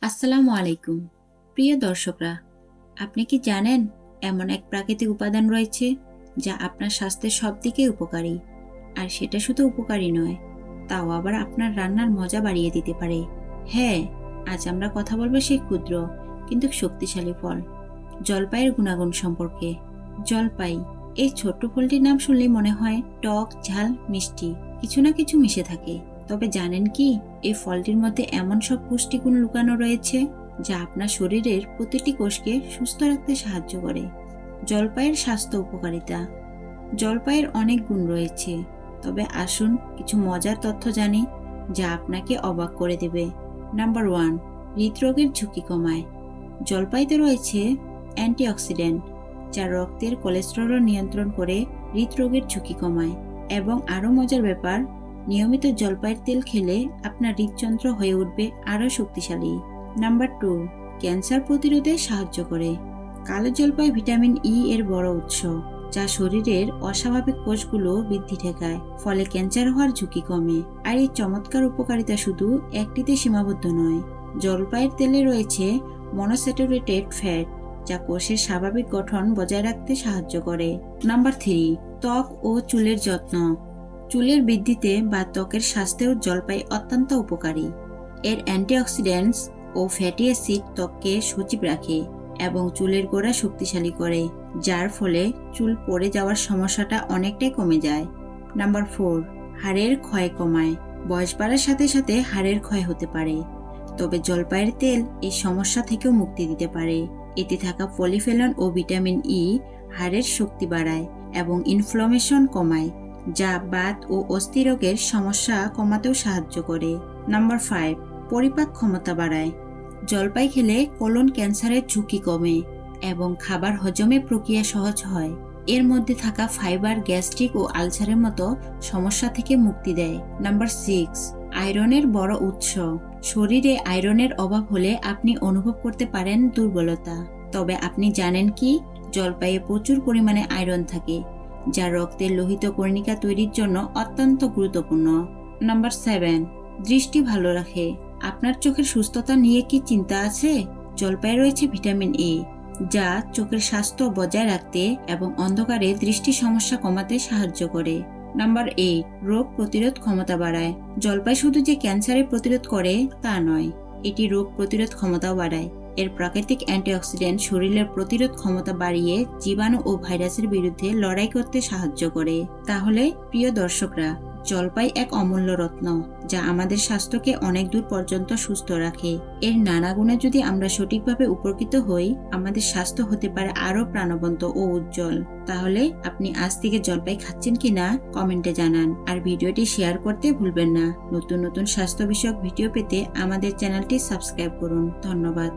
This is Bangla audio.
আসসালামু আলাইকুম প্রিয় দর্শকরা, আপনি কি জানেন এমন এক প্রাকৃতিক উপাদান রয়েছে যা আপনার স্বাস্থ্যের সব দিকে উপকারী। আর সেটা শুধু উপকারী নয়, তাও আবার আপনার রান্নার মজা বাড়িয়ে দিতে পারে। হ্যাঁ, আজ আমরা কথা বলবো সেই ক্ষুদ্র কিন্তু শক্তিশালী ফল জলপাইয়ের গুণাগুণ সম্পর্কে। জলপাই, এই ছোট্ট ফলটির নাম শুনলেই মনে হয় টক, ঝাল, মিষ্টি কিছু না কিছু মিশে থাকে। তবে জানেন কি, এই ফলটির মধ্যে এমন সব পুষ্টিগুণ লুকানো রয়েছে যা আপনার শরীরের প্রতিটি কোষকে সুস্থ রাখতে সাহায্য করে। জলপাইয়ের স্বাস্থ্য উপকারিতা। জলপাইয়ের অনেক গুণ রয়েছে, তবে আসুন কিছু মজার তথ্য জানি যা আপনাকে অবাক করে দেবে। নাম্বার 1, হৃদরোগের ঝুঁকি কমায়। জলপাইতে রয়েছে অ্যান্টিঅক্সিডেন্ট যা রক্তের কোলেস্টেরল নিয়ন্ত্রণ করে হৃদরোগের ঝুঁকি কমায়। এবং আরও মজার ব্যাপার, নিয়মিত জলপাইয়ের তেল খেলে আপনার হৃদযন্ত্র হয়ে উঠবে আরও শক্তিশালী। নাম্বার 2, ক্যান্সার প্রতিরোধে সাহায্য করে। কালো জলপাই ভিটামিন ই এর বড় উৎস, যা শরীরের অস্বাভাবিক কোষগুলো বৃদ্ধি ঠেকায়, ফলে ক্যান্সার হওয়ার ঝুঁকি কমে। আর এই চমৎকার উপকারিতা শুধু একটিতে সীমাবদ্ধ নয়। জলপাইয়ের তেলে রয়েছে মনোস্যাচুরেটেড ফ্যাট যা কোষের স্বাভাবিক গঠন বজায় রাখতে সাহায্য করে। নাম্বার 3, ত্বক ও চুলের যত্ন। চুলের বৃদ্ধিতে বা ত্বকের স্বাস্থ্যেও জলপাই অত্যন্ত উপকারী। এর অ্যান্টিঅক্সিডেন্টস ও ফ্যাটি অ্যাসিড ত্বককে সজীব রাখে এবং চুলের গোড়া শক্তিশালী করে, যার ফলে চুল পড়ে যাওয়ার সমস্যাটা অনেকটাই কমে যায়। নাম্বার 4, হাড়ের ক্ষয় কমায়। বয়স বাড়ার সাথে সাথে হাড়ের ক্ষয় হতে পারে, তবে জলপাইয়ের তেল এই সমস্যা থেকেও মুক্তি দিতে পারে। এতে থাকা পলিফেনল ও ভিটামিন ই হাড়ের শক্তি বাড়ায় এবং ইনফ্লামেশন কমায়, যা বাত ও অস্থিরোগের সমস্যা কমাতেও সাহায্য করে। নাম্বার 5, পরিপাক ক্ষমতা বাড়ায়। জলপাই খেলে কোলন ক্যান্সারের ঝুঁকি কমে এবং খাবার হজমের প্রক্রিয়া সহজ হয়। এর মধ্যে থাকা ফাইবার গ্যাস্ট্রিক ও আলসারের মতো সমস্যা থেকে মুক্তি দেয়। নাম্বার 6, আয়রনের বড় উৎস। শরীরে আয়রনের অভাব হলে আপনি অনুভব করতে পারেন দুর্বলতা, তবে আপনি জানেন কি, জলপাইয়ে প্রচুর পরিমাণে আয়রন থাকে, যা রক্তের লোহিত কণিকা তৈরির জন্য অত্যন্ত গুরুত্বপূর্ণ। নাম্বার 7, দৃষ্টি ভালো রাখে। আপনার চোখের সুস্থতা নিয়ে কি চিন্তা আছে? জলপাইয়ে রয়েছে ভিটামিন এ, যা চোখের স্বাস্থ্য বজায় রাখতে এবং অন্ধকারে দৃষ্টি সমস্যা কমাতে সাহায্য করে। নাম্বার 8, রোগ প্রতিরোধ ক্ষমতা বাড়ায়। জলপাই শুধু যে ক্যান্সারের প্রতিরোধ করে তা নয়, এটি রোগ প্রতিরোধ ক্ষমতাও বাড়ায়। এর প্রাকৃতিক অ্যান্টিঅক্সিডেন্ট শরীরের প্রতিরোধ ক্ষমতা বাড়িয়ে জীবাণু ও ভাইরাসের বিরুদ্ধে লড়াই করতে সাহায্য করে। তাহলে প্রিয় দর্শকরা, জলপাই এক অমূল্য রত্ন যা আমাদের স্বাস্থ্যকে অনেক দূর পর্যন্ত সুস্থ রাখে। এর নানা গুণে যদি আমরা সঠিকভাবে উপকৃত হই, আমাদের স্বাস্থ্য হতে পারে আরও প্রাণবন্ত ও উজ্জ্বল। তাহলে আপনি আজ থেকে জলপাই খাচ্ছেন কিনা কমেন্টে জানান, আর ভিডিওটি শেয়ার করতে ভুলবেন না। নতুন নতুন স্বাস্থ্য বিষয়ক ভিডিও পেতে আমাদের চ্যানেলটি সাবস্ক্রাইব করুন। ধন্যবাদ।